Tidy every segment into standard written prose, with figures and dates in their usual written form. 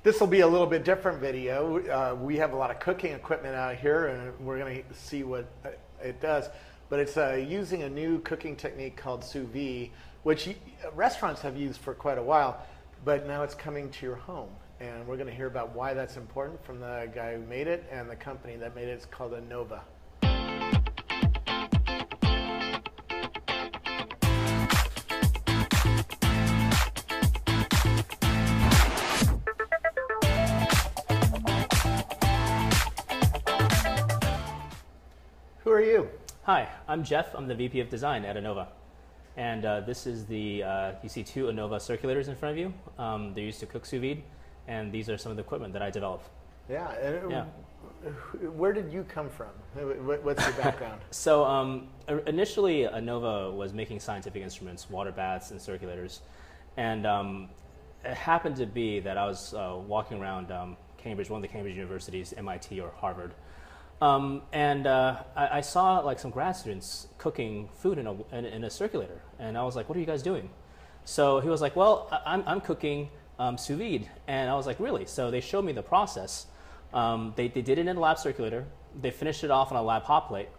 This will be a little bit different video. We have a lot of cooking equipment out here, and we're going to see what it does. But it's using a new cooking technique called Sous Vide, which restaurants have used for quite a while, but now it's coming to your home. And we're going to hear about why that's important from the guy who made it, and the company that made it. It's called Anova. Who are you? Hi, I'm Jeff. I'm the VP of Design at Anova. And this is the, you see two Anova circulators in front of you. They're used to cook sous vide, and these are some of the equipment that I developed. Yeah. Where did you come from? What's your background? So initially, Anova was making scientific instruments, water baths, and circulators. And it happened to be that I was walking around Cambridge, one of the Cambridge universities, MIT or Harvard. I saw like some grad students cooking food in a circulator, and I was like, "What are you guys doing?" So he was like, "Well, I'm cooking sous vide," and I was like, "Really?" So they showed me the process. They did it in a lab circulator. They finished it off on a lab hot plate,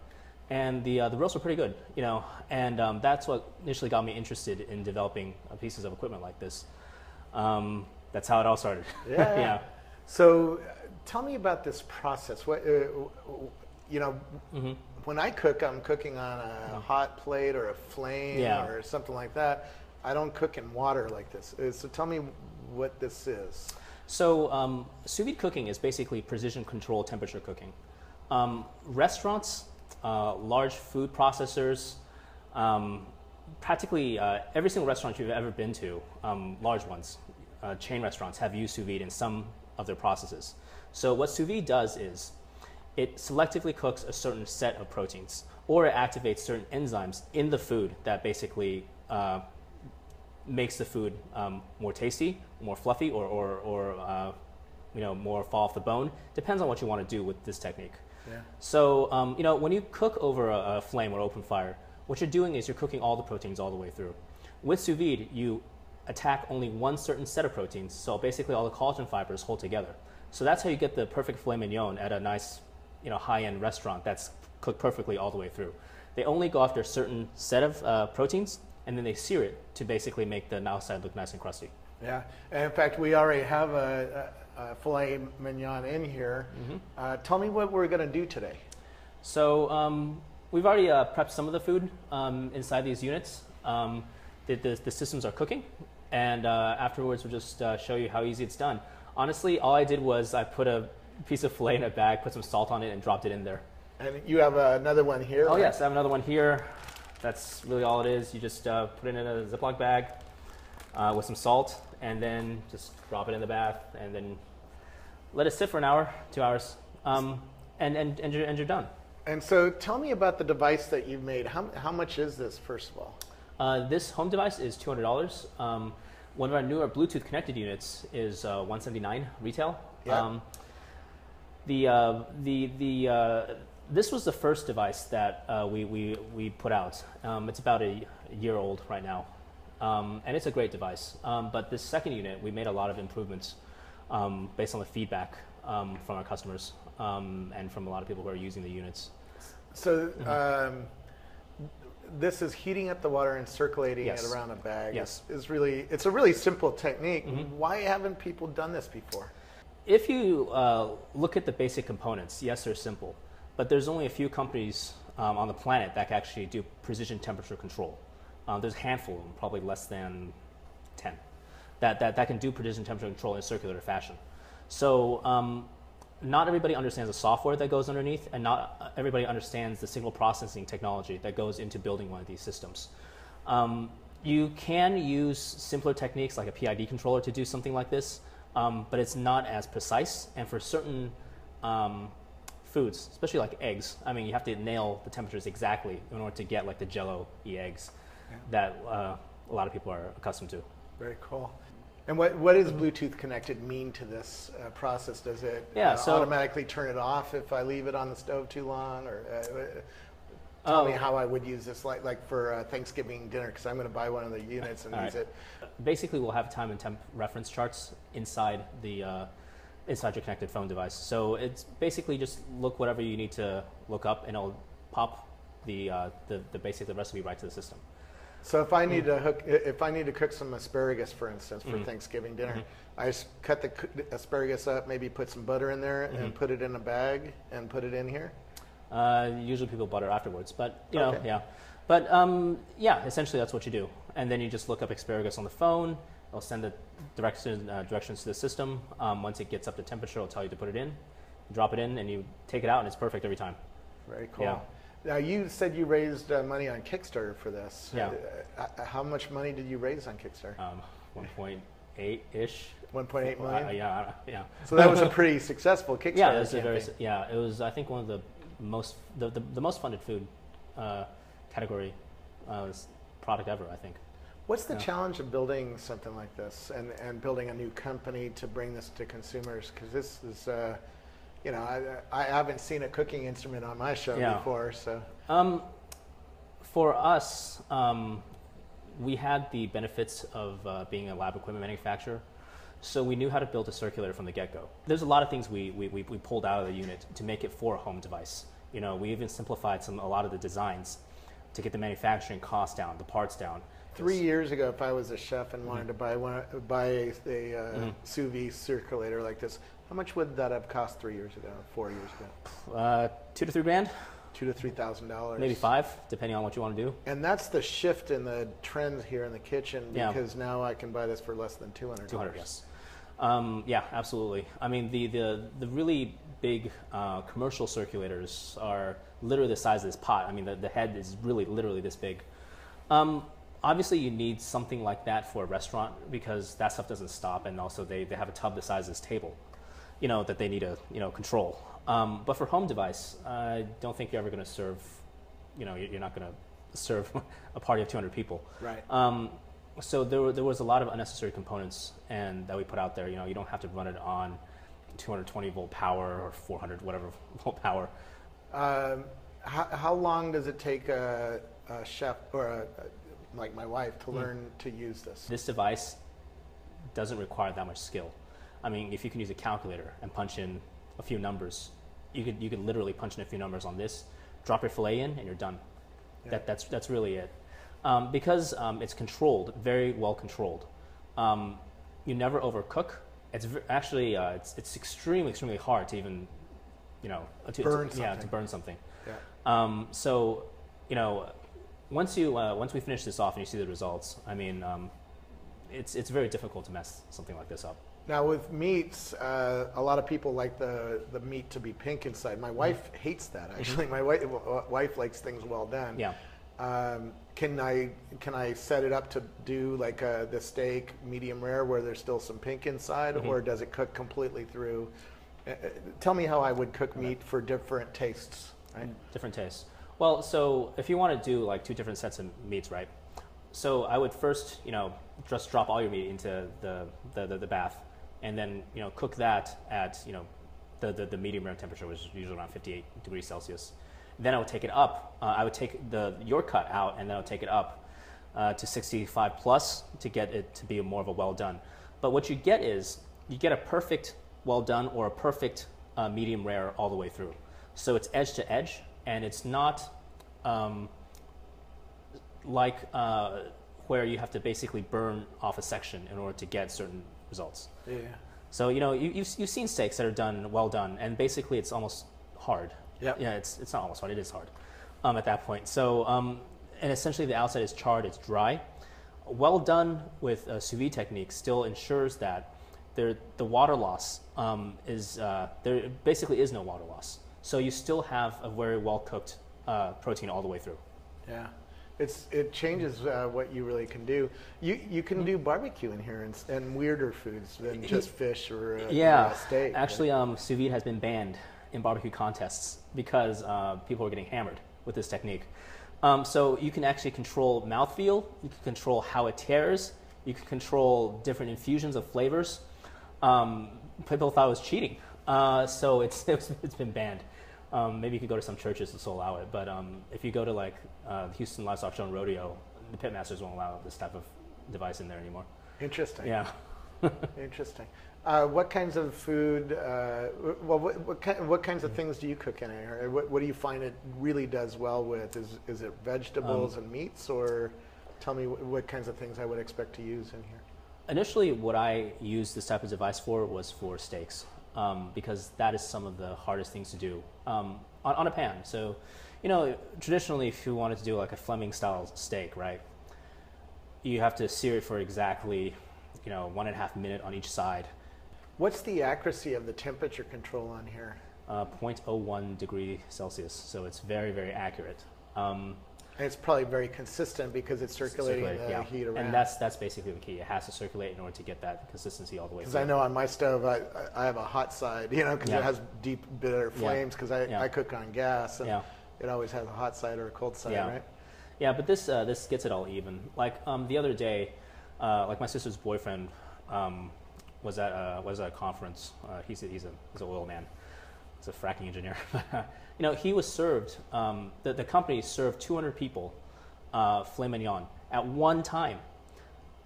and the roasts were pretty good, you know. And that's what initially got me interested in developing pieces of equipment like this. That's how it all started. Yeah. Yeah. So. Tell me about this process. What when I cook, I'm cooking on a hot plate or a flame or something like that. I don't cook in water like this. So tell me what this is. So sous vide cooking is basically precision control temperature cooking. Restaurants, large food processors, practically every single restaurant you've ever been to, large ones, chain restaurants, have used sous vide in some of their processes. So what sous vide does is it selectively cooks a certain set of proteins, or it activates certain enzymes in the food that basically makes the food more tasty, more fluffy, or more fall off the bone. Depends on what you want to do with this technique. Yeah. So when you cook over a flame or open fire, what you're doing is you're cooking all the proteins all the way through. With sous vide, you attack only one certain set of proteins, so basically all the collagen fibers hold together. So that's how you get the perfect filet mignon at a nice, high-end restaurant that's cooked perfectly all the way through. They only go after a certain set of proteins, and then they sear it to basically make the outside look nice and crusty. Yeah, and in fact, we already have a filet mignon in here. Mm-hmm. Tell me what we're going to do today. So we've already prepped some of the food inside these units. The systems are cooking, and afterwards we'll just show you how easy it's done. Honestly, all I did was I put a piece of filet in a bag, put some salt on it, and dropped it in there. And you have another one here? Oh, right? Yes, I have another one here. That's really all it is. You just put it in a Ziploc bag with some salt, and then just drop it in the bath, and then let it sit for an hour, 2 hours, and you're done. And so tell me about the device that you've made. How much is this, first of all? This home device is $200. One of our newer Bluetooth connected units is $179 retail. Yep. This was the first device that we put out. It's about a year old right now, and it's a great device. But this second unit, we made a lot of improvements based on the feedback from our customers and from a lot of people who are using the units. So. This is heating up the water and circulating it around a bag. Yes. It's a really simple technique. Mm-hmm. Why haven't people done this before? If you look at the basic components, yes, they're simple. But there's only a few companies on the planet that can actually do precision temperature control. There's a handful of them, probably less than 10, that can do precision temperature control in a circular fashion. So not everybody understands the software that goes underneath, and not everybody understands the signal processing technology that goes into building one of these systems. You can use simpler techniques like a PID controller to do something like this, but it's not as precise. And for certain foods, especially like eggs, I mean, you have to nail the temperatures exactly in order to get like the Jello-y eggs that a lot of people are accustomed to. Very cool. And what does Bluetooth connected mean to this process? Does it automatically turn it off if I leave it on the stove too long? Or tell me how I would use this, like for Thanksgiving dinner, because I'm going to buy one of the units and use it. Basically, we'll have time and temp reference charts inside the inside your connected phone device. So it's basically just look whatever you need to look up, and it'll pop the basic recipe right to the system. So if I need to cook some asparagus, for instance, for Thanksgiving dinner, I just cut the asparagus up, maybe put some butter in there, and put it in a bag and put it in here. Usually people butter afterwards, but you know, yeah. But yeah, essentially that's what you do, and then you just look up asparagus on the phone. It'll send the directions to the system. Once it gets up to temperature, it'll tell you to put it in. You drop it in, and you take it out, and it's perfect every time. Very cool. Yeah. Now, you said you raised money on Kickstarter for this. Yeah. How much money did you raise on Kickstarter? 1.8-ish. 1.8 million? Yeah. So that was a pretty successful Kickstarter campaign. It was, I think, one of the most funded food category product ever, I think. What's the challenge of building something like this and building a new company to bring this to consumers? Because this is, you know, I haven't seen a cooking instrument on my show before. So, for us, we had the benefits of being a lab equipment manufacturer, so we knew how to build a circulator from the get-go. There's a lot of things we pulled out of the unit to make it for a home device. You know, we even simplified a lot of the designs to get the manufacturing costs down, the parts down. 3 years ago, if I was a chef and wanted to buy a sous vide circulator like this, how much would that have cost 3 years ago, 4 years ago? $2,000 to $3,000. $2,000 to $3,000. Maybe $5,000, depending on what you want to do. And that's the shift in the trends here in the kitchen, because now I can buy this for less than $200. $200, yes. Yeah, absolutely. I mean, the really big commercial circulators are literally the size of this pot. I mean, the head is really literally this big. Obviously, you need something like that for a restaurant because that stuff doesn't stop, and also they have a tub the size of this table, you know, that they need to control. But for home device, I don't think you're ever going to serve, you know, you're not going to serve a party of 200 people. Right. So there was a lot of unnecessary components and that we put out there. You know, you don't have to run it on 220 volt power or 400 whatever volt power. How long does it take a chef or like my wife to learn to use this? This device doesn't require that much skill. I mean, if you can use a calculator and punch in a few numbers, you could literally punch in a few numbers on this, drop your fillet in, and you're done. Yeah. That's really it. Because it's controlled, very well controlled. You never overcook. It's actually it's extremely hard to even, you know, to burn something. Yeah. So, you know, once we finish this off and you see the results, I mean, it's very difficult to mess something like this up. Now with meats, a lot of people like the meat to be pink inside. My wife hates that, actually. My wife likes things well done. Yeah. Can I set it up to do like the steak medium rare where there's still some pink inside, or does it cook completely through? Tell me how I would cook meat for different tastes. Right? Different tastes. Well, so if you want to do like two different sets of meats, right? So I would first, you know, just drop all your meat into the bath, and then, you know, cook that at, you know, the medium rare temperature, which is usually around 58 degrees Celsius. Then I would take it up. I would take your cut out, and then I would take it up to 65 plus to get it to be more of a well done. But what you get is you get a perfect well done or a perfect medium rare all the way through. So it's edge to edge, and it's not like where you have to basically burn off a section in order to get certain results. Yeah. So, you know, you've seen steaks that are done well done, and basically it's almost hard. Yep. Yeah, it's not almost hard. It is hard at that point. So, and essentially the outside is charred. It's dry. Well done with a sous vide technique still ensures that the water loss there basically is no water loss. So you still have a very well cooked protein all the way through. Yeah. It changes what you really can do. You can do barbecue in here and weirder foods than just fish or a steak. Actually, sous vide has been banned in barbecue contests because people are getting hammered with this technique. So you can actually control mouthfeel, you can control how it tears, you can control different infusions of flavors. People thought it was cheating, so it's been banned. Maybe you could go to some churches to allow it, but if you go to like Houston Livestock Show and Rodeo, the pitmasters won't allow this type of device in there anymore. Interesting. Yeah. Interesting. What kinds of food? What kinds of things do you cook in here? What do you find it really does well with? Is it vegetables and meats, or tell me what kinds of things I would expect to use in here? Initially, what I used this type of device for was for steaks, because that is some of the hardest things to do on a pan. So, traditionally, if you wanted to do like a Fleming style steak, right, you have to sear it for exactly 1.5 minutes on each side. What's the accuracy of the temperature control on here? 0.01 degree Celsius, so it's very, very accurate. And it's probably very consistent because it's circulating the heat around. And that's basically the key. It has to circulate in order to get that consistency all the way through. Because I know on my stove, I have a hot side, because it has deep, bitter flames, because I cook on gas, and it always has a hot side or a cold side, right? Yeah, but this gets it all even. Like the other day, like my sister's boyfriend was at a conference. He's an oil man. He's a fracking engineer. He was served. The company served 200 people filet mignon at one time.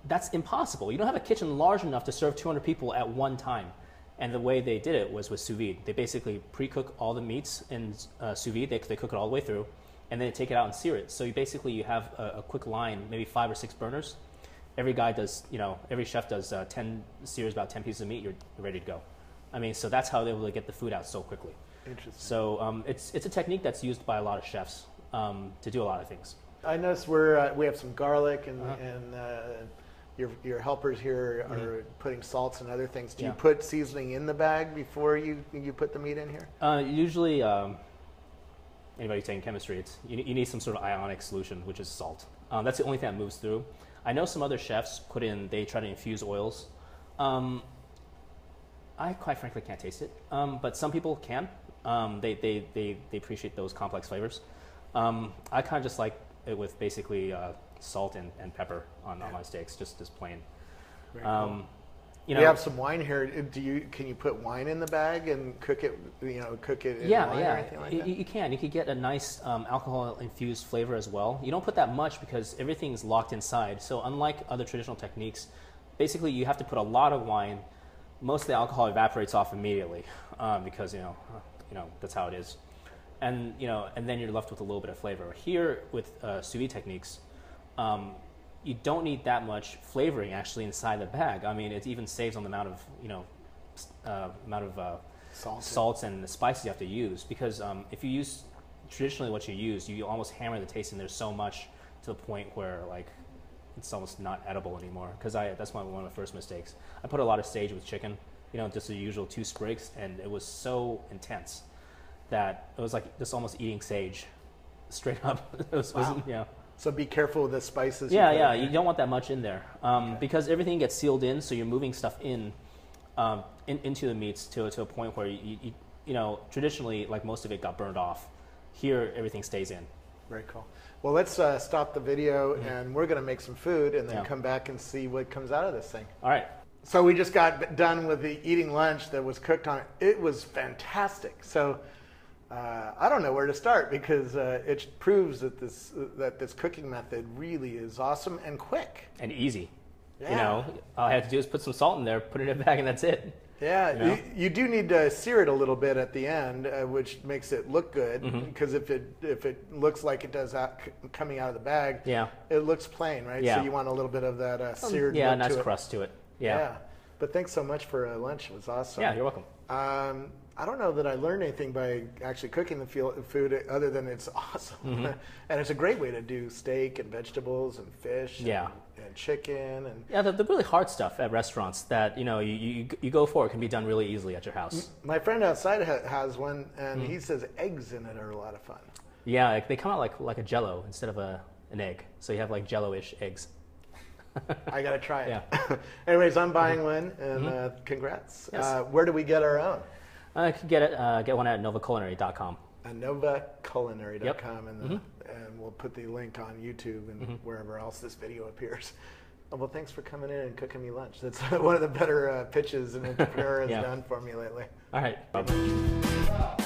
That's impossible. You don't have a kitchen large enough to serve 200 people at one time. And the way they did it was with sous vide. They basically pre-cook all the meats in sous vide. They cook it all the way through, and then they take it out and sear it. So you have a quick line, maybe 5 or 6 burners. Every guy does, every chef does 10 sears, about 10 pieces of meat. You're ready to go. I mean, so that's how they're able to get the food out so quickly. Interesting. So it's a technique that's used by a lot of chefs to do a lot of things. I noticed we have some garlic and your helpers here are putting salts and other things. Do you put seasoning in the bag before you put the meat in here? Usually, anybody taking chemistry, you need some sort of ionic solution, which is salt. That's the only thing that moves through. I know some other chefs they try to infuse oils. I quite frankly can't taste it, but some people can. They appreciate those complex flavors. I kind of just like it with basically salt and pepper on my steaks, just plain. Very cool. We have some wine here. Can you put wine in the bag and cook it? Cook it in wine or anything like that? You can. You could get a nice alcohol infused flavor as well. You don't put that much because everything's locked inside. So unlike other traditional techniques, basically you have to put a lot of wine. Most of the alcohol evaporates off immediately because that's how it is, and then you're left with a little bit of flavor. Here with sous vide techniques, you don't need that much flavoring actually inside the bag. I mean, it even saves on the amount of salts and the spices you have to use, because if you use traditionally what you use, you almost hammer the taste, and there's so much to the point where like it's almost not edible anymore. Because that's one of my first mistakes. I put a lot of sage with chicken, just the usual 2 sprigs, and it was so intense that it was like just almost eating sage, straight up. So be careful with the spices. You don't want that much in there because everything gets sealed in. So you're moving stuff into the meats to a point where you traditionally, like, most of it got burned off. Here, everything stays in. Very cool. Well, let's stop the video and we're going to make some food and then come back and see what comes out of this thing. All right. So we just got done with eating lunch that was cooked on it. It was fantastic. So I don't know where to start, because it proves that this cooking method really is awesome and quick. And easy. Yeah. All I have to do is put some salt in there, put it in a bag, and that's it. Yeah, you do need to sear it a little bit at the end, which makes it look good. Because if it looks like it does coming out of the bag, it looks plain, right? Yeah. So you want a little bit of that seared look nice to crust to it. Yeah. But thanks so much for lunch. It was awesome. Yeah, you're welcome. I don't know that I learned anything by actually cooking the food other than it's awesome. And it's a great way to do steak and vegetables and fish and chicken. And the really hard stuff at restaurants that you go for, it can be done really easily at your house. My friend outside has one, and he says eggs in it are a lot of fun. Yeah, they come out like a Jell-O instead of an egg. So you have like Jell-O-ish eggs. I got to try it. Yeah. Anyways, I'm buying one, and congrats. Yes. Where do we get our own? You can get one at novaculinary.com. novaculinary.com, and we'll put the link on YouTube and wherever else this video appears. Well, thanks for coming in and cooking me lunch. That's one of the better pitches an entrepreneur has done for me lately. All right. Bye-bye.